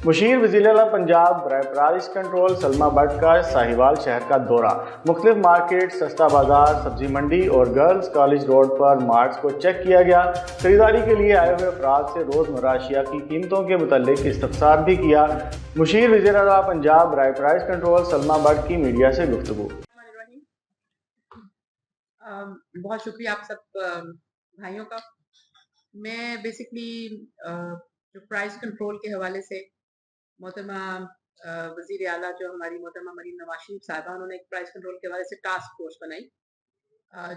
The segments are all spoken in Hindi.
मुशीर वज़ीर-ए-आला पंजाब बराए प्राइस कंट्रोल सलमा भट्ट का साहिवाल शहर का दौरा। मुख्तलिफ मार्केट, सस्ता बाजार, सब्जी मंडी और गर्ल्स कॉलेज रोड पर मार्ट्स को चेक किया गया। खरीदारी के लिए आए हुए अफराद से रोज़मर्रा अशिया की कीमतों के मुतल्लिक इस्तफसार भी किया। मुशीर वज़ीर-ए-आला पंजाब बराए प्राइस कंट्रोल सलमा भट्ट की मीडिया से गुफ्तगू। बहुत शुक्रिया आप सब भाइयों का। मैं बेसिकली जो प्राइस कंट्रोल के हवाले से मोहतरमा वज़ीर आला जो हमारी मोहतरमा मरीम नवाज शरीफ साहबा, उन्होंने एक प्राइस कंट्रोल के हवाले से टास्क फोर्स बनाई,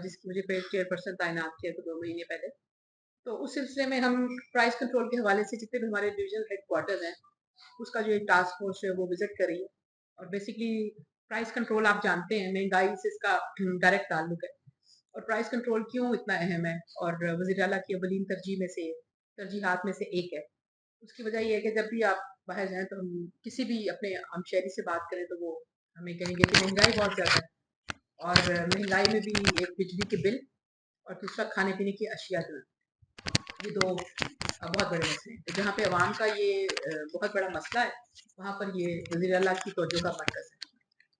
जिसकी मुझे चेयरपर्सन तैनात किया था 2 महीने पहले। तो उस सिलसिले में हम प्राइस कंट्रोल के हवाले से जितने भी हमारे डिविजनल हेडक्वार्टर्स हैं, उसका जो एक टास्क फोर्स है वो विजिट करी है। और बेसिकली प्राइस कंट्रोल आप जानते हैं, महंगाई से इसका डायरेक्ट ताल्लुक है। और प्राइस कंट्रोल क्यों इतना अहम है और वज़ीर आला की अवलीन तरजीहात में से एक है। उसकी वजह ये है कि जब भी आप बाहर जाएँ तो हम किसी भी अपने हमशहरी से बात करें तो वो हमें कहेंगे कि महंगाई बहुत ज़्यादा है। और महंगाई में भी एक बिजली के बिल और दूसरा खाने-पीने की अशिया जो है, ये 2 बहुत बड़े मसले हैं। तो जहाँ पे अवाम का ये बहुत बड़ा मसला है, वहाँ पर ये वज़ीर आला की तवज्जो का मरकज़ है।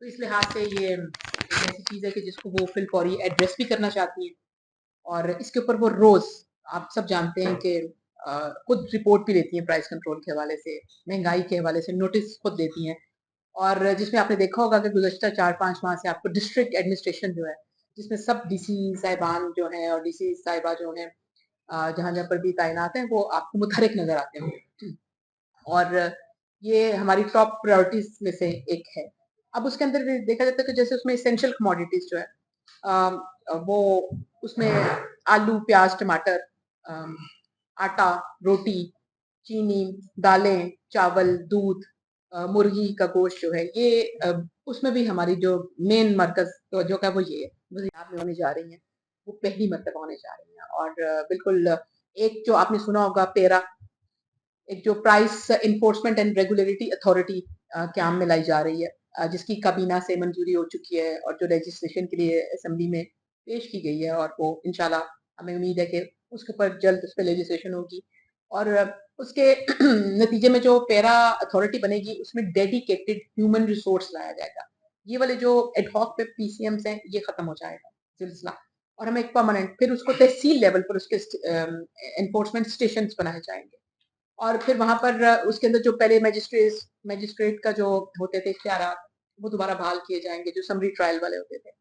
तो इस लिहाज से ये एक ऐसी चीज़ है कि जिसको वो फिल फौरी एड्रेस भी करना चाहती हैं। और इसके ऊपर वो रोज़, आप सब जानते हैं कि खुद रिपोर्ट भी देती हैं प्राइस कंट्रोल के हवाले से, महँगाई के हवाले से नोटिस खुद देती हैं। और जिसमें आपने देखा होगा कि गुज़श्ता 4-5 माह से आपको डिस्ट्रिक्ट एडमिनिस्ट्रेशन जो है, जिसमें सब डीसी साहिबान जो हैं और डीसी साहिबा जो हैं, जहाँ-जहाँ पर भी तैनात हैं, वो आपको मुतहर्रिक नज़र आते होंगे। और ये हमारी टॉप प्रायोरिटीज़ में से एक है। अब उसके अंदर भी देखा जाता है कि जैसे उसमें एसेंशियल कमोडिटीज़ जो है, वो उसमें आलू, प्याज़, टमाटर, अम, आटा, रोटी, चीनी, दालें, चावल, दूध, मुर्गी का गोश्त जो है, ये उसमें भी हमारी जो मेन मरकज़ तवज्जो का वो ये है, वज़ीरात में होने जा रही हैं, वो पहली मर्तबा होने जा रही हैं। और बिल्कुल एक जो आपने सुना होगा पेरा, एक जो price enforcement and regulatory authority क्याम में लाई जा रही है, जिसकी काबीना से मंजूरी हो चुकी है और जो लेजिस्लेशन के लिए असेंबली में पेश की गई है, और वो इंशाल्लाह हमें उम्मीद है कि उसके ऊपर जल्द उस पे लेजिस्लेशन होगी। और उसके नतीजे में जो पैरा अथॉरिटी बनेगी, उसमें डेडिकेटेड ह्यूमन रिसोर्स लाया जाएगा। ये वाले जो एडहॉक पे पीसीएम्स हैं, ये खत्म हो जाएगा सिलसिला। और हमें एक परमानेंट, फिर उसको तहसील लेवल पर उसके एनफोर्समेंट स्टेशन बनाए जाएंगे। और फिर वहां पर उसके अंदर जो पहले मजिस्ट्रेट का जो होते थे इख्तियारात, वो दोबारा बहाल किए जाएंगे, जो समरी ट्रायल वाले होते थे,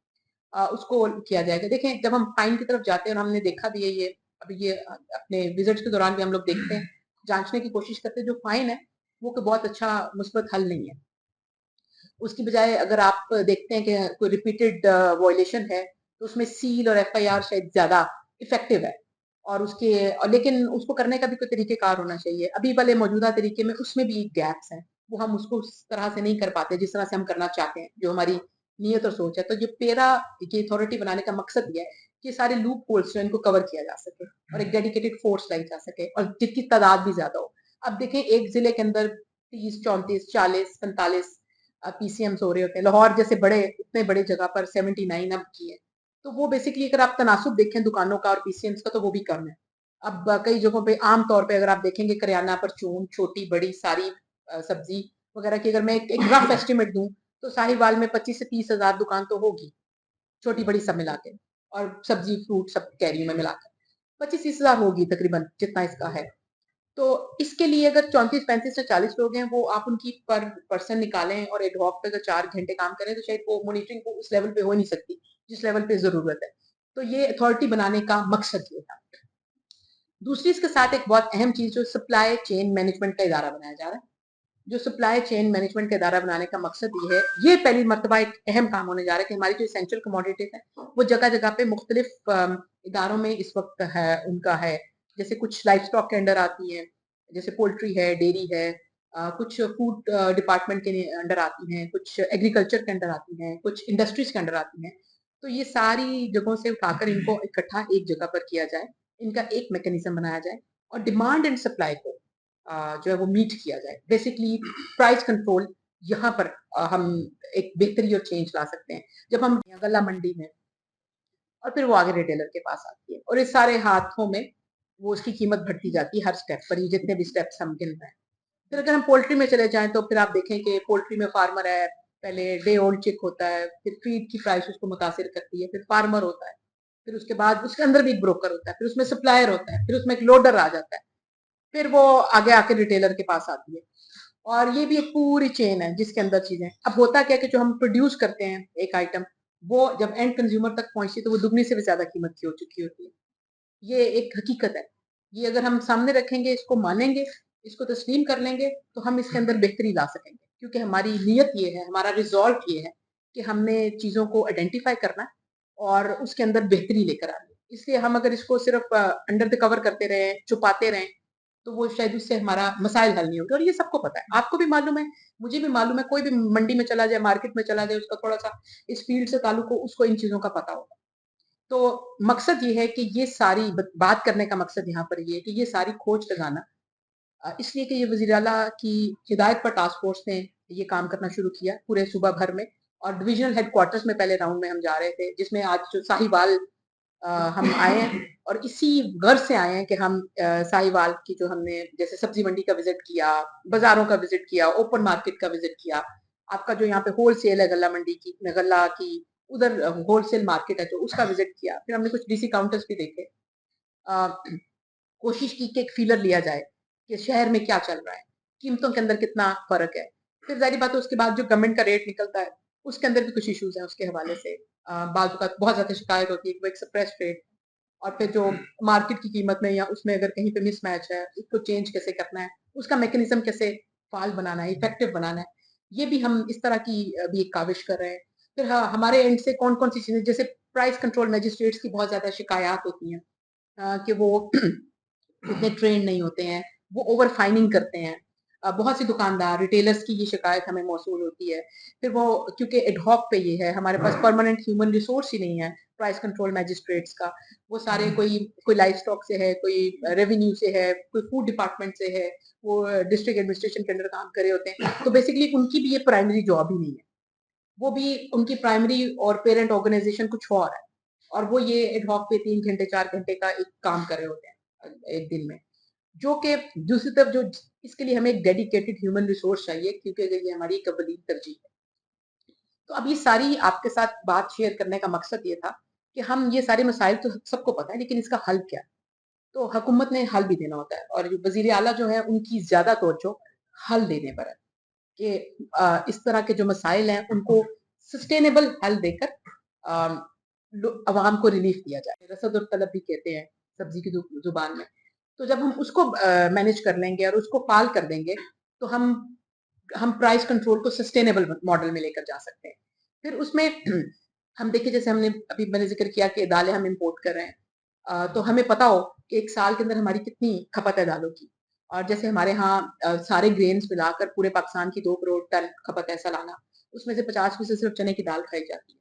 उसको किया जाएगा। देखें, जब हम फाइन की तरफ जाते हैं, और हमने देखा भी है ये, अभी ये अपने विजिट्स के दौरान भी हम लोग देखते हैं, जांचने की कोशिश करते हैं, जो फाइन है वो कोई बहुत अच्छा मुस्बत हल नहीं है। उसकी बजाय अगर आप देखते हैं कि कोई रिपीटेड वायलेशन है, तो उसमें सील और एफआईआर शायद ज्यादा इफेक्टिव है। और लेकिन उसको करने का भी कोई तरीकेकार होना चाहिए। अभी वाले मौजूदा तरीके में उसमें भी गैप्स हैं, वो हम उसको उस तरह से नहीं कर पाते जिस तरह से हम करना चाहते हैं, जो हमारी नीयत और सोच है। तो ये पेरा की अथॉरिटी बनाने का मकसद ये है कि सारे लूप होल्स जो इनको कवर किया जा सके और एक डेडिकेटेड फोर्स लाई जा सके, और जिसकी तादाद भी ज्यादा हो। अब देखें, एक जिले के अंदर 30, 34, 40, 45 पीसीएम्स हो रहे होते हैं। लाहौर जैसे बड़े, इतने बड़े जगह पर 79 अब की है। तो वो बेसिकली अगर आप तनासुब देखें दुकानों का और पीसीएम्स का, तो वो भी कम है। अब कई जगहों पे आम तौर पे अगर आप देखेंगे करियाना परचून, छोटी बड़ी सारी सब्जी वगैरह की, अगर मैं एक रफ एस्टिमेट दूं, तो साहिवाल में 25 से 30 हजार दुकान तो होगी, छोटी बड़ी सब मिला के, और सब्जी फ्रूट सब कैरी में मिलाकर 25-30 हजार होगी तकरीबन, जितना इसका है। तो इसके लिए अगर 34-35 से 40 लोग हैं, वो आप उनकी पर पर्सन निकालें और एडहॉक पे अगर 4 घंटे काम करें, तो शायद वो मॉनिटरिंग को उस लेवल पे हो नहीं सकती जिस लेवल पे जरूरत है। तो ये अथॉरिटी बनाने का मकसद ये था। दूसरी इसके साथ एक बहुत अहम चीज, जो सप्लाई चेन मैनेजमेंट का इदारा बनाया जा रहा है। जो सप्लाई चेन मैनेजमेंट का इदारा बनाने का मकसद ये है, ये पहली मरतबा एक अहम काम होने जा रहा है कि हमारी जो एसेंशियल कमोडिटीज है, वो जगह जगह पे मुख्तलिफ इदारों में इस वक्त है, उनका है। जैसे कुछ लाइफ स्टॉक के अंडर आती हैं, जैसे पोल्ट्री है, डेयरी है, कुछ फूड डिपार्टमेंट के अंडर आती हैं, कुछ एग्रीकल्चर के अंडर आती हैं, कुछ इंडस्ट्रीज के अंडर आती हैं। तो ये सारी जगहों से उठाकर इनको इकट्ठा एक जगह पर किया जाए, इनका एक मैकेनिज्म बनाया जाए, और डिमांड एंड सप्लाई को जो है वो मीट किया जाए। बेसिकली प्राइस कंट्रोल, यहाँ पर हम एक बेहतरी और चेंज ला सकते हैं। जब हम गला मंडी में, और फिर वो आगे रिटेलर के पास आती है, और इस सारे हाथों में वो उसकी कीमत बढ़ती जाती है हर स्टेप पर, ये जितने भी स्टेप्स हम गिन रहे हैं। फिर अगर हम पोल्ट्री में चले जाएँ तो फिर आप देखें कि पोल्ट्री में फार्मर है, पहले डे ओल्ड चिक होता है, फिर फीड की प्राइस उसको मुतासिर करती है, फिर फार्मर होता है, फिर उसके बाद उसके अंदर भी एक ब्रोकर होता है, फिर उसमें सप्लायर होता है, फिर उसमें एक लोडर आ जाता है, फिर वो आगे आके रिटेलर के पास आती है। और ये भी एक पूरी चेन है जिसके अंदर चीजें, अब होता क्या है कि जो हम प्रोड्यूस करते हैं एक आइटम, वो जब एंड कंज्यूमर तक पहुंचती है तो वो दुगनी से भी ज्यादा कीमत की हो चुकी होती है। ये एक हकीकत है। ये अगर हम सामने रखेंगे, इसको मानेंगे, इसको तस्लीम कर लेंगे, तो हम इसके अंदर बेहतरी ला सकेंगे, क्योंकि हमारी नीयत ये है, हमारा रिजॉल्व ये है कि हमने चीजों को आइडेंटिफाई करना है और उसके अंदर बेहतरी लेकर आनी है। इसलिए हम अगर इसको सिर्फ अंडर द कवर करते रहे, छुपाते रहें, तो वो शायद उससे हमारा मसाइल हल नहीं होगा। और ये सबको पता है, आपको भी मालूम है, मुझे भी मालूम है, कोई भी मंडी में चला जाए, मार्केट में चला जाए, उसका थोड़ा सा इस फील्ड से ताल्लुक हो, उसको इन चीजों का पता होगा। तो मकसद ये है कि ये सारी बात करने का मकसद यहाँ पर ये है कि ये सारी खोज लगाना, इसलिए कि ये वज़ीर आला की हिदायत पर टास्क फोर्स ने ये काम करना शुरू किया पूरे सूबा भर में। और डिविजनल हेडक्वार्टर्स में पहले राउंड में हम जा रहे थे, जिसमें आज जो साहिवाल हम आए हैं, और इसी गर्ज से आए हैं कि हम साहिवाल की जो हमने जैसे सब्जी मंडी का विजिट किया, बाजारों का विजिट किया, ओपन मार्केट का विजिट किया, आपका जो यहाँ पे होलसेल है गल्ला मंडी की, गल्ला की उधर होलसेल मार्केट है जो, उसका विजिट किया। फिर हमने कुछ डीसी काउंटर्स भी देखे। अ, कोशिश की कि एक फीलर लिया जाए कि शहर में क्या चल रहा है, कीमतों के अंदर कितना फर्क है। फिर जाहिर बात है उसके बाद जो गवर्नमेंट का रेट निकलता है, उसके अंदर भी कुछ इश्यूज हैं उसके हवाले से। बाजू का बहुत ज्यादा शिकायत होती है कि वो एक सप्रेस रेट, और फिर जो मार्केट की कीमत में या उसमें अगर कहीं पे मिसमैच है, उसको चेंज कैसे करना है, उसका मैकेनिज्म कैसे फाल बनाना है, इफेक्टिव बनाना है, ये भी हम इस तरह की भी एक काविश कर रहे हैं। फिर हाँ, हमारे एंड से कौन कौन सी चीजें, जैसे प्राइस कंट्रोल मजिस्ट्रेट्स की बहुत ज्यादा शिकायत होती हैं कि वो उतने ट्रेंड नहीं होते हैं, वो ओवर फाइनिंग करते हैं। बहुत सी दुकानदार रिटेलर्स की ये शिकायत हमें मौसूल होती है। फिर वो क्योंकि एडहॉक पे ये है, हमारे पास परमानेंट ह्यूमन रिसोर्स ही नहीं है प्राइस कंट्रोल मैजिस्ट्रेट्स का। वो सारे कोई कोई लाइफ स्टॉक से है, कोई रेवेन्यू से है, कोई फूड डिपार्टमेंट से है, वो डिस्ट्रिक्ट एडमिनिस्ट्रेशन के अंडर काम करे होते हैं, तो बेसिकली उनकी भी ये प्राइमरी जॉब ही नहीं है। वो भी उनकी प्राइमरी और पेरेंट ऑर्गेनाइजेशन कुछ और है, और वो ये एडहॉक पे 3 घंटे 4 घंटे का एक काम कर रहे होते हैं एक दिन में। जो कि दूसरी तरफ जो इसके लिए हमें एक डेडिकेटेड ह्यूमन रिसोर्स चाहिए, क्योंकि अगर ये हमारी एक अव्वलीन तरजीह है। तो अब ये सारी आपके साथ बात शेयर करने का मकसद ये था कि हम ये सारे मसाइल तो सबको पता है, लेकिन इसका हल क्या है? तो हुकूमत ने हल भी देना होता है, और जो वजीर आला जो है उनकी ज्यादा तवज्जो हल देने पर है कि इस तरह के जो मसाइल हैं उनको सस्टेनेबल हल देकर अवाम को रिलीफ दिया जाए। रसद और तलब भी कहते हैं सब्जी की जुबान में। तो जब हम उसको मैनेज कर लेंगे और उसको पाल कर देंगे, तो हम प्राइस कंट्रोल को सस्टेनेबल मॉडल में लेकर जा सकते हैं। फिर उसमें हम देखिए, जैसे हमने अभी मैंने जिक्र किया कि दालें हम इंपोर्ट कर रहे हैं, तो हमें पता हो कि एक साल के अंदर हमारी कितनी खपत है दालों की। और जैसे हमारे यहाँ सारे ग्रेन्स मिलाकर पूरे पाकिस्तान की 2 करोड़ टन खपत है सालाना, उसमें से 50% सिर्फ चने की दाल खाई जाती है।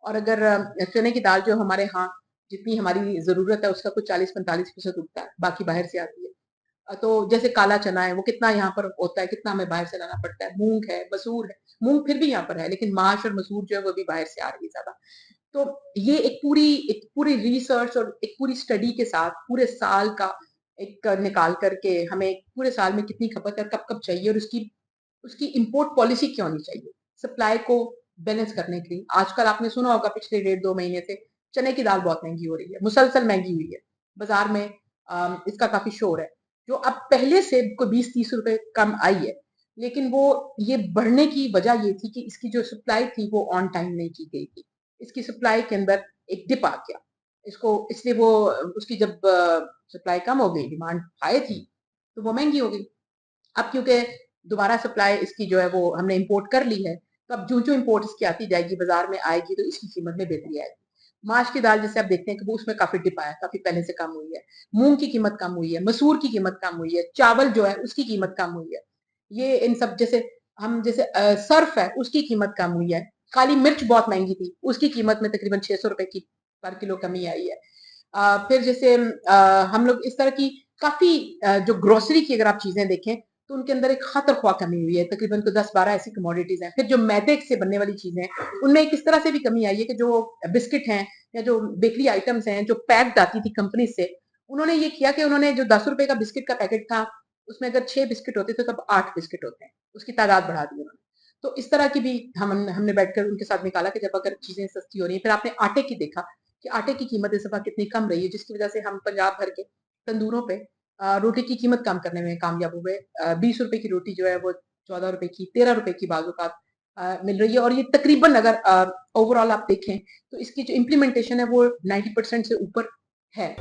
और अगर चने की दाल जो हमारे यहाँ जितनी हमारी जरूरत है उसका कुछ 40-45% उगता है, बाकी बाहर से आती है। तो जैसे काला चना है, वो कितना यहाँ पर होता है, कितना हमें बाहर से लाना पड़ता है। मूंग है, मसूर है, मूंग फिर भी यहाँ पर है, लेकिन माश और मसूर जो है वो भी बाहर से आ रही है ज्यादा। तो ये एक पूरी रिसर्च और एक पूरी स्टडी के साथ पूरे साल का एक निकाल करके हमें पूरे साल में कितनी खपत है, कब कब चाहिए, और उसकी उसकी इंपोर्ट पॉलिसी क्यों नहीं चाहिए, सप्लाई को बैलेंस करने के लिए। आजकल आपने सुना होगा पिछले 1.5-2 महीने से चने की दाल बहुत महंगी हो रही है, मुसलसल महंगी हुई है बाजार में। इसका काफी शोर है, जो अब पहले से कोई 20-30 रुपए कम आई है, लेकिन वो ये बढ़ने की वजह ये थी कि इसकी जो सप्लाई थी वो ऑन टाइम नहीं की गई थी। इसकी सप्लाई के अंदर एक डिप आ गया, इसको इसलिए वो उसकी जब सप्लाई कम हो गई, डिमांड हाई थी, तो वो महंगी हो गई। अब क्योंकि दोबारा सप्लाई इसकी जो है वो हमने इंपोर्ट कर ली है, तो अब जो इंपोर्ट इसकी आती जाएगी बाजार में आएगी, तो इसकी कीमत में बेहतरी आएगी। माश की दाल जैसे आप देखते हैं कि वो उसमें काफी डिप आया, काफी पहले से कम हुई है। मूंग की कीमत कम हुई है, मसूर की कीमत कम हुई है, चावल जो है उसकी कीमत कम हुई है। ये इन सब जैसे हम जैसे सर्फ है उसकी कीमत कम हुई है। काली मिर्च बहुत महंगी थी, उसकी कीमत में तकरीबन 600 रुपए की पर किलो कमी आई है। फिर जैसे हम लोग इस तरह की काफी जो ग्रोसरी की अगर आप चीजें देखें, तो उनके अंदर एक खतर ख्वाह कमी हुई है, तकरीबन तो 10-12 ऐसी कमोडिटीज हैं। फिर जो मैदे से बनने वाली चीजें हैं, उनमें एक इस तरह से भी कमी आई है कि जो बिस्किट हैं या जो बेकरी आइटम्स हैं जो पैक्ड आती थी कंपनी से, उन्होंने ये किया कि उन्होंने जो 10 रुपए का बिस्किट का पैकेट था उसमें अगर 6 बिस्किट होते थे तब 8 बिस्किट होते हैं, उसकी तादाद बढ़ा दी उन्होंने। तो इस तरह की भी हमने बैठकर उनके साथ निकाला कि जब अगर चीज़ें सस्ती हो रही हैं, फिर आपने आटे की देखा कि आटे की कीमत इस दफ़ा कितनी कम रही है, जिसकी वज़ह से हम पंजाब भर के तंदूरों पे रोटी की कीमत कम करने में कामयाब हुए। ₹20 की रोटी जो है वो ₹14 की, ₹13 की बाज़ औक़ात मिल रही है और ये तकरीबन अगर ओवरऑल आप देखें तो इसकी जो इम्प्लीमेंटेशन है वो 90% से ऊपर है।